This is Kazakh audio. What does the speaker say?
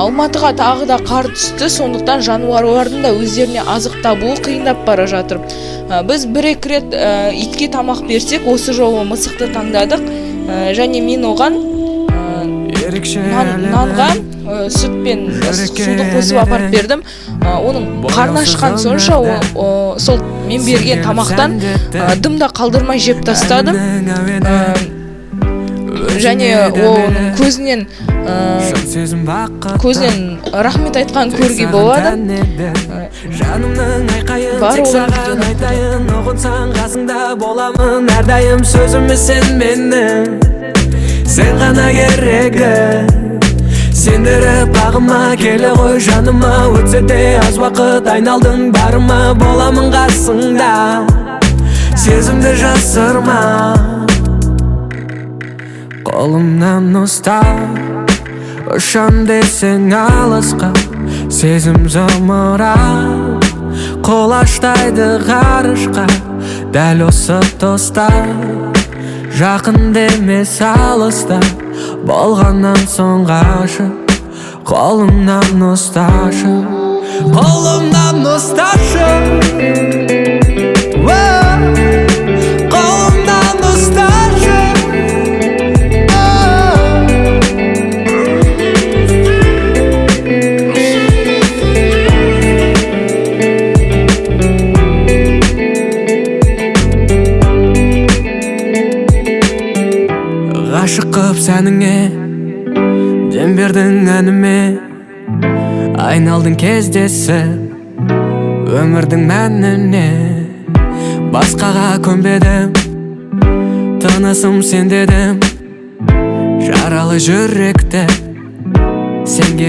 Алматыға тағы да қар түсті, сондықтан жануарлардың да өздеріне азық табуы қиындап бара жатыр. Біз бір-екі рет итке тамақ берсек, осы жолы мысықты таңдадық, және мен оған нанға сүт пен суды қосып апарып бердім. Оның қарны ашқан сонша сол мен берген тамақтан дымда қалдырмай жеп тастадым. Және оның көзінен рахмет айтқан көруге болады. Бар оған айтайын, оғынсаң қасыңда боламын әрдайым. Сөзімі сен менің, сен ғана керегі. Сендіріп бағыма келе ғой жаныма, өтсе де аз уақыт айналдың барыма. Боламын қасыңда, сезімді жасырма. Қолымнан ұстап, ұшам десең алысқа, сезім зымырап қолаштайды ғарышқа. Дәл осы тоста, жақын демес алыста, болғаннан соң ғашық. Қолымнан ұсташы, қолымнан ұсташы, қолымнан ұсташы. Ғашық қып сәніңе, дем бердің әніме, айналдың кездесіп өмірдің мәніне. Басқаға көнбедім, тынысым сен дедім, жаралы жүректі сенге